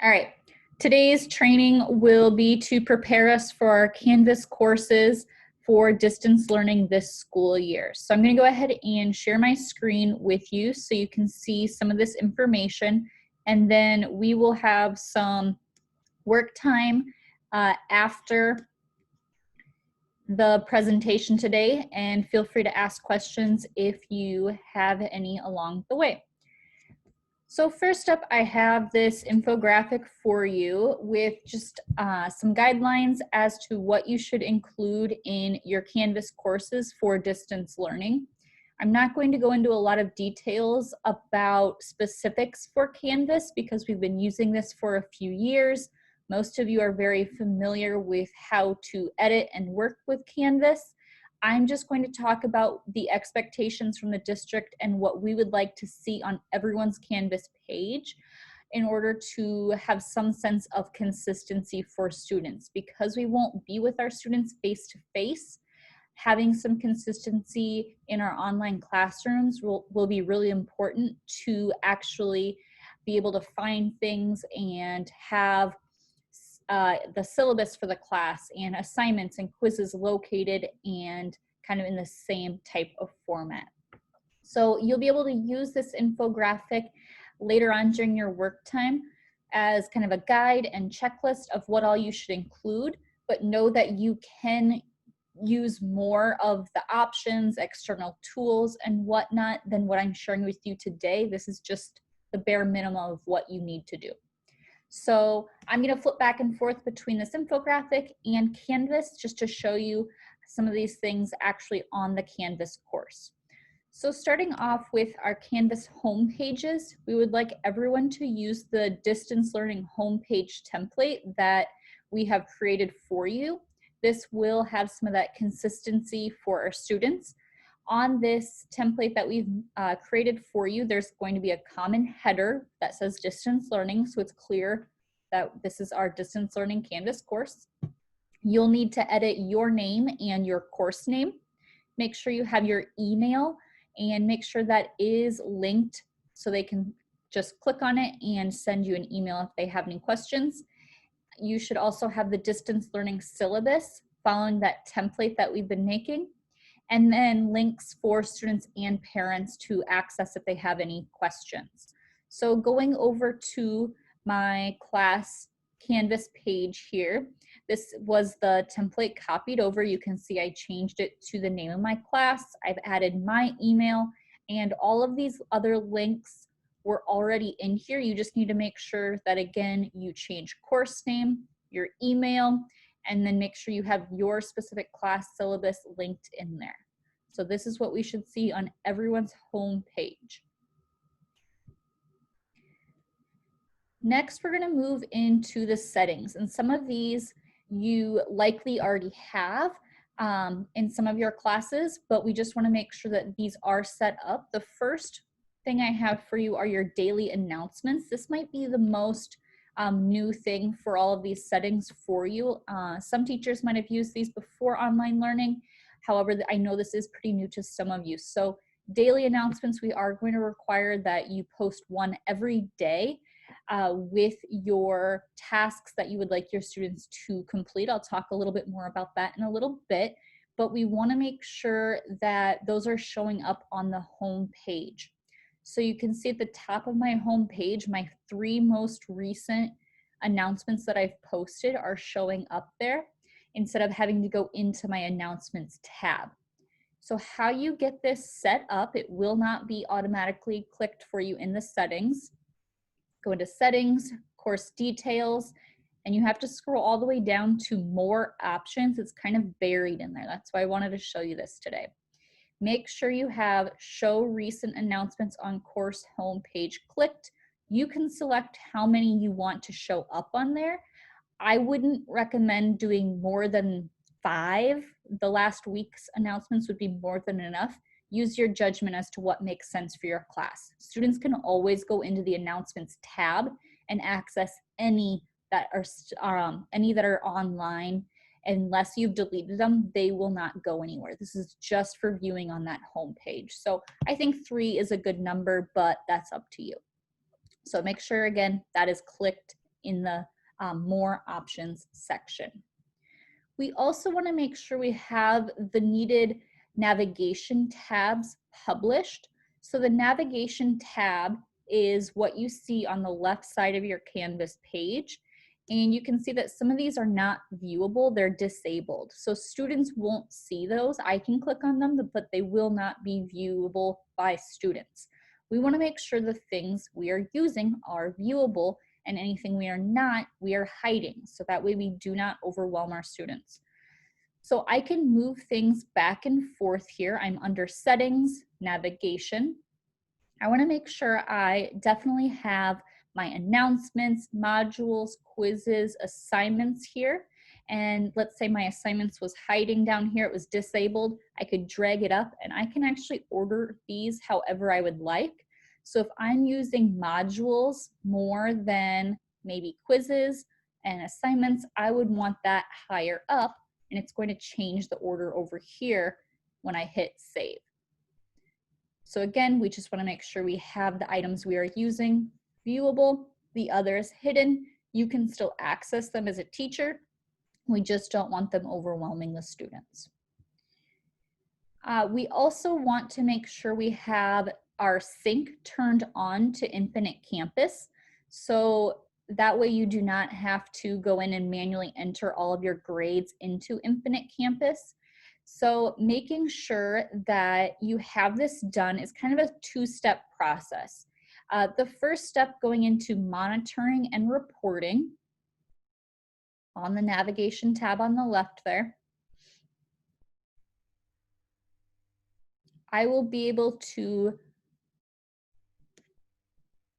All right, today's training will be to prepare us for our Canvas courses for distance learning this school year. So I'm going to go ahead and share my screen with you so you can see some of this information, and then we will have some work time after the presentation today, and feel free to ask questions if you have any along the way. So first up, I have this infographic for you with just some guidelines as to what you should include in your Canvas courses for distance learning. I'm not going to go into a lot of details about specifics for Canvas because we've been using this for a few years. Most of you are very familiar with how to edit and work with Canvas. I'm just going to talk about the expectations from the district and what we would like to see on everyone's Canvas page in order to have some sense of consistency for students. Because we won't be with our students face to face, having some consistency in our online classrooms will be really important to actually be able to find things and have the syllabus for the class and assignments and quizzes located and kind of in the same type of format. So you'll be able to use this infographic later on during your work time as kind of a guide and checklist of what all you should include, but know that you can use more of the options, external tools, and whatnot than what I'm sharing with you today. This is just the bare minimum of what you need to do. So I'm going to flip back and forth between this infographic and Canvas just to show you some of these things actually on the Canvas course. So starting off with our Canvas home pages, we would like everyone to use the distance learning homepage template that we have created for you. This will have some of that consistency for our students. On this template that we've created for you, there's going to be a common header that says distance learning, so it's clear that this is our distance learning Canvas course. You'll need to edit your name and your course name. Make sure you have your email and make sure that is linked so they can just click on it and send you an email if they have any questions. You should also have the distance learning syllabus following that template that we've been making, and then links for students and parents to access if they have any questions. So going over to my class Canvas page here, this was the template copied over. You can see I changed it to the name of my class. I've added my email, and all of these other links were already in here. You just need to make sure that, again, you change course name, your email, and then make sure you have your specific class syllabus linked in there. So this is what we should see on everyone's home page. Next, we're going to move into the settings, and some of these you likely already have in some of your classes, but we just want to make sure that these are set up. The first thing I have for you are your daily announcements. This might be the most new thing for all of these settings for you. Some teachers might have used these before online learning. However, I know this is pretty new to some of you. So daily announcements, we are going to require that you post one every day with your tasks that you would like your students to complete. I'll talk a little bit more about that in a little bit, but we want to make sure that those are showing up on the home page. So you can see at the top of my home page, my 3 most recent announcements that I've posted are showing up there instead of having to go into my announcements tab. So how you get this set up, it will not be automatically clicked for you in the settings. Go into settings, course details, and you have to scroll all the way down to more options. It's kind of buried in there. That's why I wanted to show you this today. Make sure you have show recent announcements on course homepage clicked. You can select how many you want to show up on there. I wouldn't recommend doing more than 5. The last week's announcements would be more than enough. Use your judgment as to what makes sense for your class. Students can always go into the announcements tab and access any that are online. Unless you've deleted them, they will not go anywhere. This is just for viewing on that home page. So I think 3 is a good number, but that's up to you. So make sure, again, that is clicked in the More Options section. We also want to make sure we have the needed navigation tabs published. So the navigation tab is what you see on the left side of your Canvas page. And you can see that some of these are not viewable, they're disabled. So students won't see those. I can click on them, but they will not be viewable by students. We want to make sure the things we are using are viewable, and anything we are not, we are hiding. So that way we do not overwhelm our students. So I can move things back and forth here. I'm under Settings, Navigation. I want to make sure I definitely have my announcements, modules, quizzes, assignments here. And let's say my assignments was hiding down here, it was disabled. I could drag it up and I can actually order these however I would like. So if I'm using modules more than maybe quizzes and assignments, I would want that higher up, and it's going to change the order over here when I hit save. So again, we just want to make sure we have the items we are using viewable, the others hidden. You can still access them as a teacher. We just don't want them overwhelming the students. We also want to make sure we have our sync turned on to Infinite Campus. So that way you do not have to go in and manually enter all of your grades into Infinite Campus. So making sure that you have this done is kind of a two-step process. The first step, going into monitoring and reporting on the navigation tab on the left there, I will be able to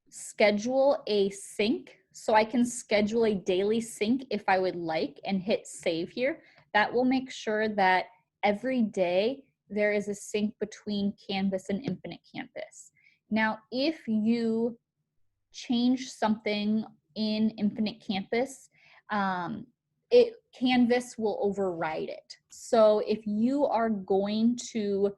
schedule a sync. So I can schedule a daily sync if I would like and hit save here. That will make sure that every day there is a sync between Canvas and Infinite Campus. Now, if you change something in Infinite Campus, Canvas will override it. So if you are going to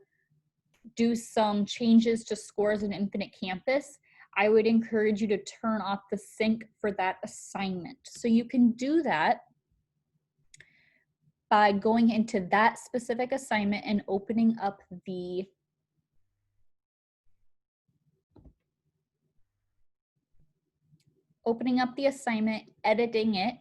do some changes to scores in Infinite Campus, I would encourage you to turn off the sync for that assignment. So you can do that by going into that specific assignment and opening up the assignment, editing it,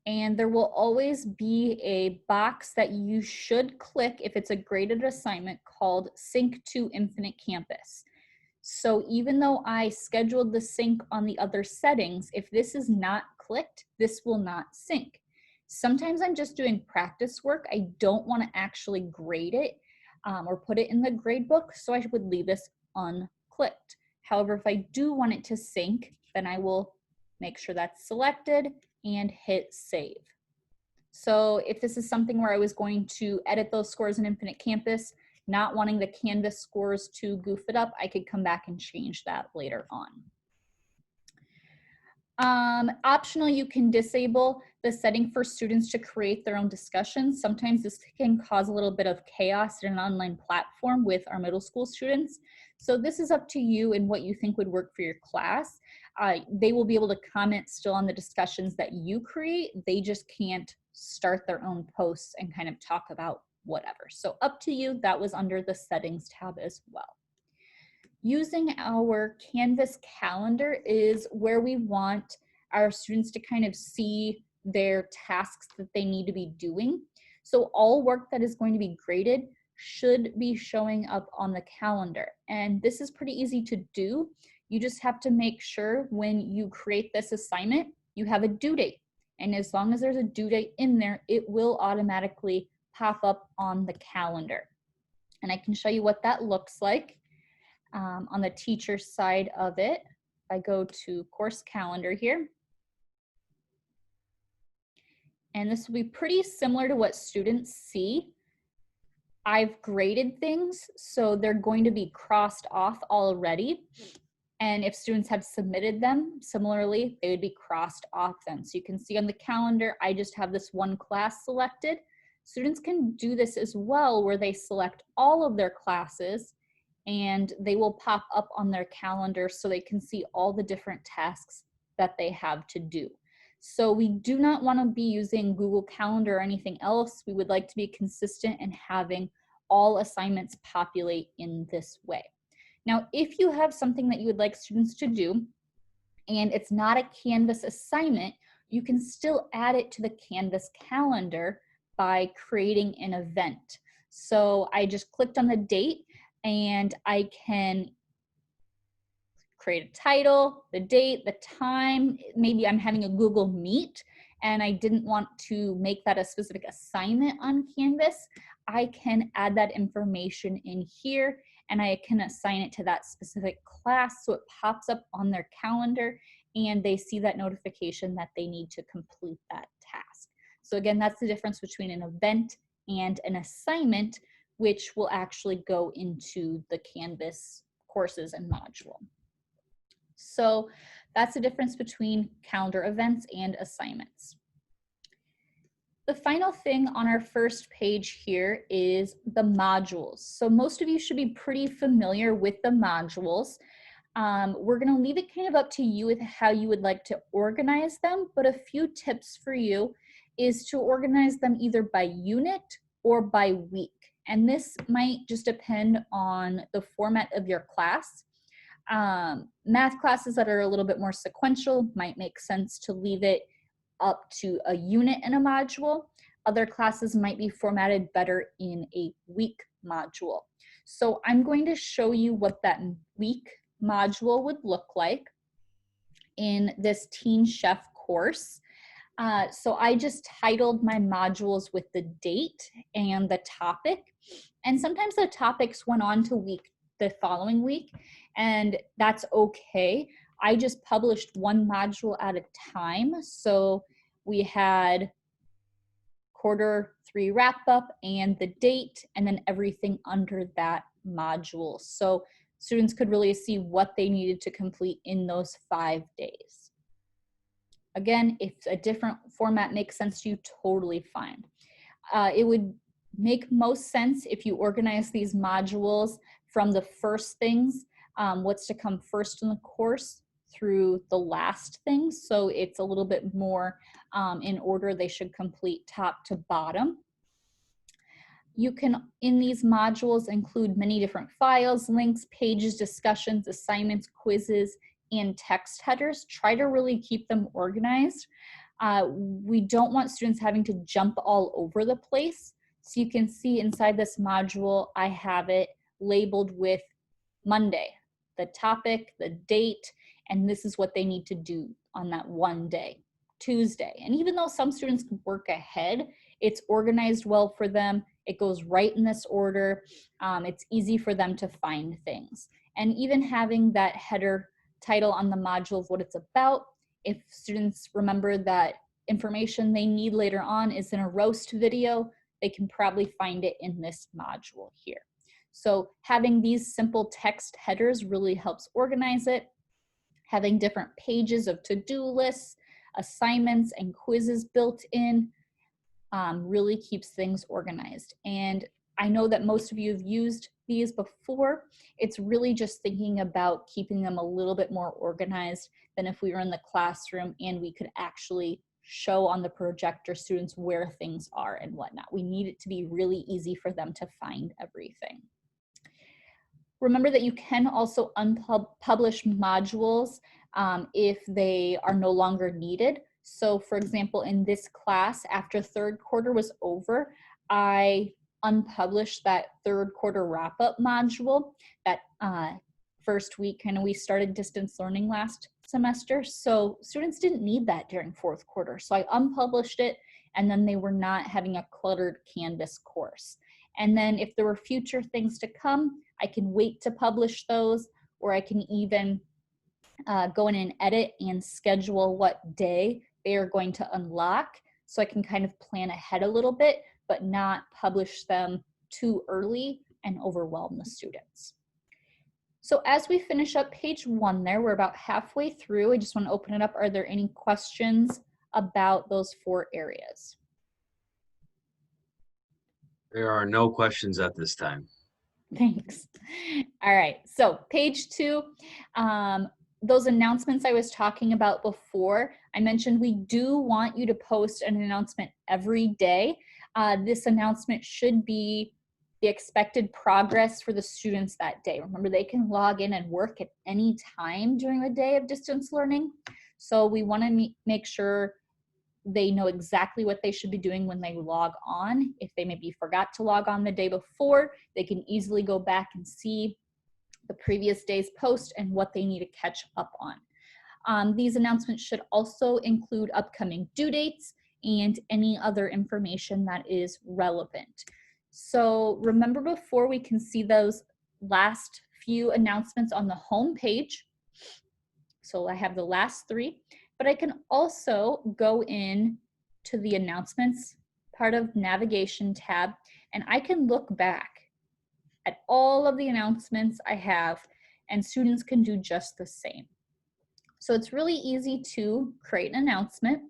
and there will always be a box that you should click if it's a graded assignment called Sync to Infinite Campus. So even though I scheduled the sync on the other settings, if this is not clicked, this will not sync. Sometimes I'm just doing practice work. I don't want to actually grade it or put it in the grade book, so I would leave this unclicked. However, if I do want it to sync, then I will make sure that's selected and hit save. So if this is something where I was going to edit those scores in Infinite Campus, not wanting the Canvas scores to goof it up, I could come back and change that later on. Optional, you can disable the setting for students to create their own discussions. Sometimes this can cause a little bit of chaos in an online platform with our middle school students. So this is up to you and what you think would work for your class. They will be able to comment still on the discussions that you create. They just can't start their own posts and kind of talk about whatever. So up to you. That was under the settings tab as well. Using our Canvas calendar is where we want our students to kind of see their tasks that they need to be doing. So all work that is going to be graded should be showing up on the calendar. And this is pretty easy to do. You just have to make sure when you create this assignment, you have a due date. And as long as there's a due date in there, it will automatically pop up on the calendar. And I can show you what that looks like. On the teacher side of it, I go to course calendar here. And this will be pretty similar to what students see. I've graded things, so they're going to be crossed off already. And if students have submitted them, similarly, they would be crossed off then. So you can see on the calendar, I just have this one class selected. Students can do this as well, where they select all of their classes and they will pop up on their calendar so they can see all the different tasks that they have to do. So we do not want to be using Google Calendar or anything else. We would like to be consistent in having all assignments populate in this way. Now, if you have something that you would like students to do and it's not a Canvas assignment, you can still add it to the Canvas calendar by creating an event. So I just clicked on the date and I can create a title, the date, the time. Maybe I'm having a Google Meet and I didn't want to make that a specific assignment on Canvas. I can add that information in here and I can assign it to that specific class so it pops up on their calendar and they see that notification that they need to complete that task. So again, that's the difference between an event and an assignment, which will actually go into the Canvas courses and module. So that's the difference between calendar events and assignments. The final thing on our first page here is the modules. So most of you should be pretty familiar with the modules. We're going to leave it kind of up to you with how you would like to organize them, but a few tips for you is to organize them either by unit or by week. And this might just depend on the format of your class. Math classes that are a little bit more sequential might make sense to leave it up to a unit in a module. Other classes might be formatted better in a week module. So I'm going to show you what that week module would look like in this Teen Chef course. So I just titled my modules with the date and the topic. And sometimes the topics went on to the following week, and that's okay. I just published one module at a time. So we had Q3 wrap up and the date, and then everything under that module. So students could really see what they needed to complete in those 5 days. Again, if a different format makes sense to you, totally fine. It would make most sense if you organize these modules from the first things, what's to come first in the course, through the last things. So it's a little bit more in order. They should complete top to bottom. You can, in these modules, include many different files, links, pages, discussions, assignments, quizzes, and text headers. Try to really keep them organized. We don't want students having to jump all over the place. So you can see inside this module, I have it labeled with Monday, the topic, the date, and this is what they need to do on that one day, Tuesday. And even though some students can work ahead, it's organized well for them. It goes right in this order. It's easy for them to find things. And even having that header title on the module of what it's about, if students remember that information they need later on is in a roast video, they can probably find it in this module here. So having these simple text headers really helps organize it. Having different pages of to-do lists, assignments, and quizzes built in really keeps things organized. And I know that most of you have used these before. It's really just thinking about keeping them a little bit more organized than if we were in the classroom and we could actually show on the projector students where things are and whatnot. We need it to be really easy for them to find everything. Remember that you can also unpublish modules if they are no longer needed. So for example, in this class, after third quarter was over, I unpublished that third quarter wrap-up module. That first week, we started distance learning last semester, so students didn't need that during fourth quarter. So I unpublished it, and then they were not having a cluttered Canvas course. And then if there were future things to come, I can wait to publish those, or I can even go in and edit and schedule what day they are going to unlock. So I can kind of plan ahead a little bit, but not publish them too early and overwhelm the students. So as we finish up page 1 there, we're about halfway through. I just want to open it up. Are there any questions about those 4 areas? There are no questions at this time. Thanks. All right, so page 2, those announcements I was talking about before, I mentioned we do want you to post an announcement every day. This announcement should be the expected progress for the students that day. Remember, they can log in and work at any time during the day of distance learning. So we want to make sure they know exactly what they should be doing when they log on. If they maybe forgot to log on the day before, they can easily go back and see the previous day's post and what they need to catch up on. These announcements should also include upcoming due dates and any other information that is relevant. So remember, before, we can see those last few announcements on the home page. So I have the last 3, but I can also go in to the announcements part of navigation tab, and I can look back at all of the announcements I have, and students can do just the same. So it's really easy to create an announcement.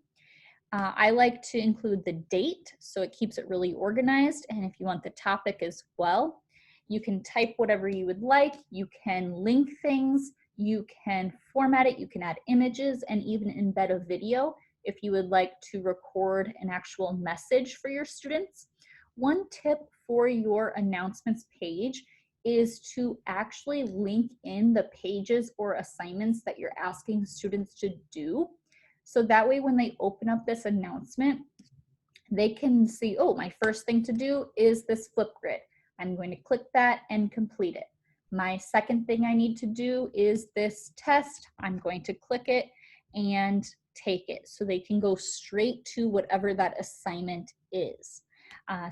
I like to include the date, so it keeps it really organized, and if you want the topic as well, you can type whatever you would like, you can link things, you can format it, you can add images, and even embed a video if you would like to record an actual message for your students. One tip for your announcements page is to actually link in the pages or assignments that you're asking students to do. So that way, when they open up this announcement, they can see, oh, my first thing to do is this Flipgrid. I'm going to click that and complete it. My second thing I need to do is this test. I'm going to click it and take it. So they can go straight to whatever that assignment is.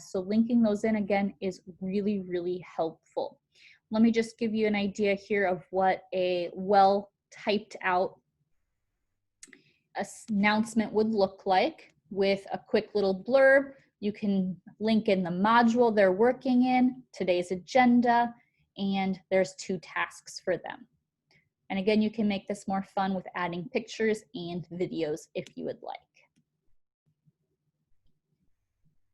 So linking those in, again, is really, really helpful. Let me just give you an idea here of what a well typed out announcement would look like, with a quick little blurb. You can link in the module they're working in, today's agenda, and there's 2 tasks for them. And again, you can make this more fun with adding pictures and videos if you would like.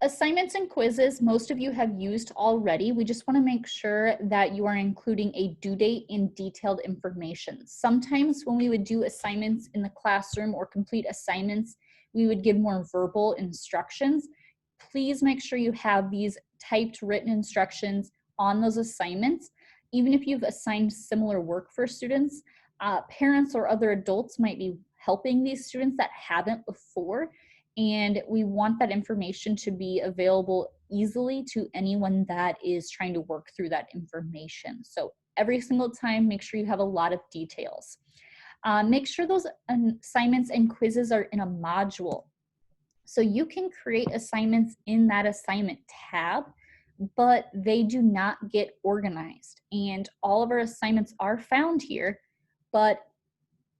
Assignments and quizzes, most of you have used already. We just want to make sure that you are including a due date and detailed information. Sometimes when we would do assignments in the classroom or complete assignments, we would give more verbal instructions. Please make sure you have these typed written instructions on those assignments. Even if you've assigned similar work for students, parents or other adults might be helping these students that haven't before. And we want that information to be available easily to anyone that is trying to work through that information. So every single time, make sure you have a lot of details. Make sure those assignments and quizzes are in a module. So you can create assignments in that assignment tab, but they do not get organized. And all of our assignments are found here, but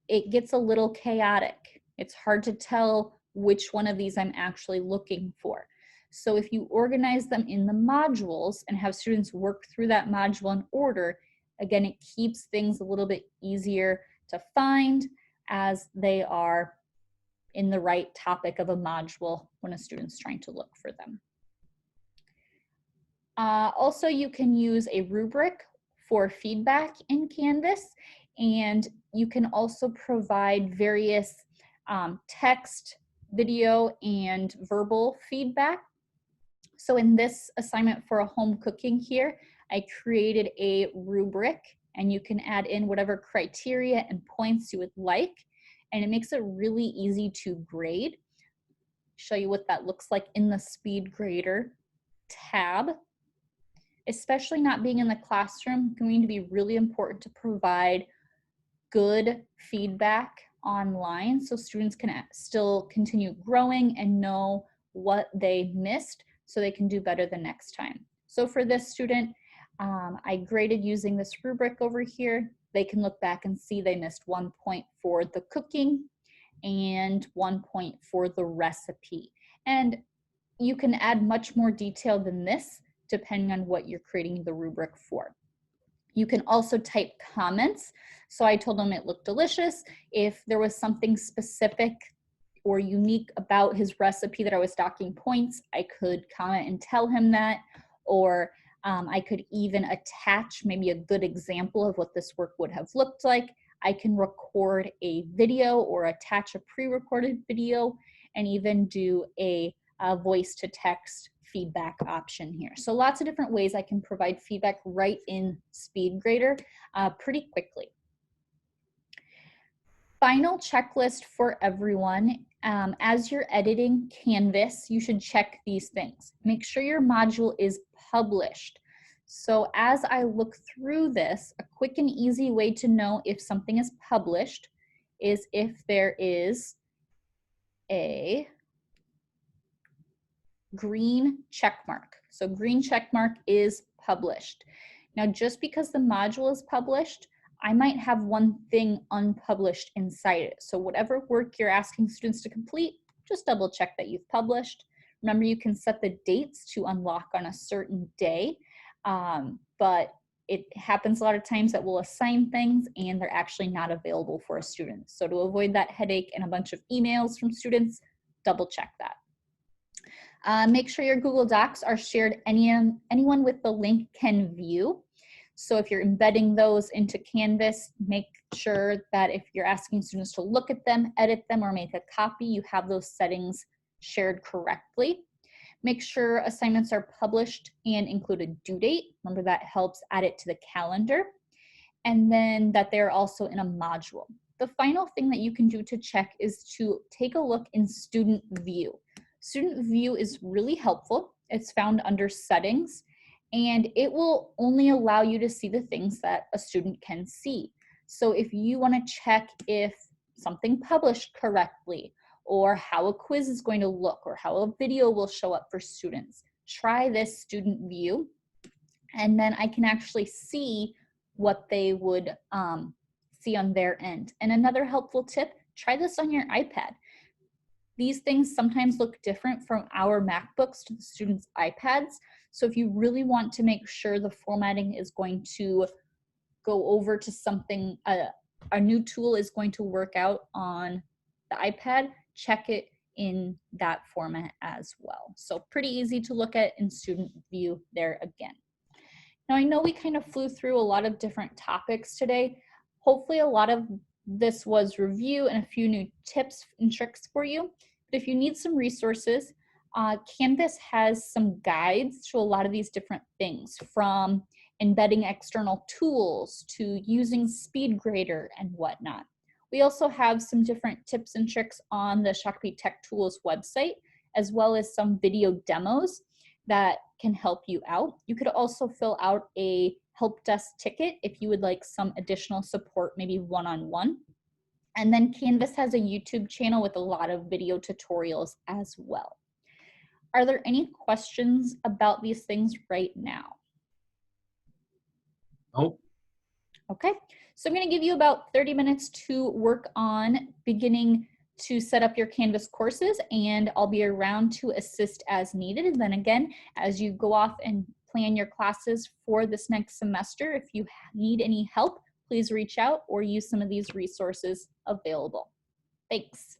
it gets a little chaotic. It's hard to tell which one of these I'm actually looking for. So if you organize them in the modules and have students work through that module in order, again, it keeps things a little bit easier to find as they are in the right topic of a module when a student's trying to look for them. Also, you can use a rubric for feedback in Canvas, and you can also provide various text, video, and verbal feedback. So in this assignment for a home cooking here, I created a rubric, and you can add in whatever criteria and points you would like, and it makes it really easy to grade. Show you what that looks like in the Speed Grader tab. Especially not being in the classroom, going to be really important to provide good feedback online so students can still continue growing and know what they missed so they can do better the next time. So for this student, I graded using this rubric over here. They can look back and see they missed 1 point for the cooking and 1 point for the recipe. And you can add much more detail than this depending on what you're creating the rubric for. You can also type comments. So I told him it looked delicious. If there was something specific or unique about his recipe that I was docking points, I could comment and tell him that. Or I could even attach maybe a good example of what this work would have looked like. I can record a video or attach a pre-recorded video and even do a voice to text feedback option here. So lots of different ways I can provide feedback right in SpeedGrader pretty quickly. Final checklist for everyone. As you're editing Canvas, you should check these things. Make sure your module is published. So as I look through this, a quick and easy way to know if something is published is if there is a green check mark. So green check mark is published. Now, just because the module is published, I might have one thing unpublished inside it. So whatever work you're asking students to complete, just double check that you've published. Remember, you can set the dates to unlock on a certain day, but it happens a lot of times that we'll assign things and they're actually not available for a student. So to avoid that headache and a bunch of emails from students, double check that. Make sure your Google Docs are shared. Anyone with the link can view. So if you're embedding those into Canvas, make sure that if you're asking students to look at them, edit them, or make a copy, you have those settings shared correctly. Make sure assignments are published and include a due date. Remember, that helps add it to the calendar. And then that they're also in a module. The final thing that you can do to check is to take a look in Student View. Student View is really helpful. It's found under Settings, and it will only allow you to see the things that a student can see. So if you want to check if something published correctly, or how a quiz is going to look, or how a video will show up for students, try this Student View, and then I can actually see what they would see on their end. And another helpful tip, try this on your iPad. These things sometimes look different from our MacBooks to the students' iPads. So if you really want to make sure the formatting is going to go over to something, a new tool is going to work out on the iPad, check it in that format as well. So pretty easy to look at in Student View there again. Now I know we kind of flew through a lot of different topics today. Hopefully a lot of this was review and a few new tips and tricks for you. But if you need some resources, Canvas has some guides to a lot of these different things, from embedding external tools to using SpeedGrader and whatnot. We also have some different tips and tricks on the Shakopee Tech Tools website, as well as some video demos that can help you out. You could also fill out a help desk ticket if you would like some additional support, maybe one-on-one. And then Canvas has a YouTube channel with a lot of video tutorials as well. Are there any questions about these things right now? Nope. Okay, so I'm going to give you about 30 minutes to work on beginning to set up your Canvas courses, and I'll be around to assist as needed. And then again, as you go off and plan your classes for this next semester, if you need any help, please reach out or use some of these resources available. Thanks.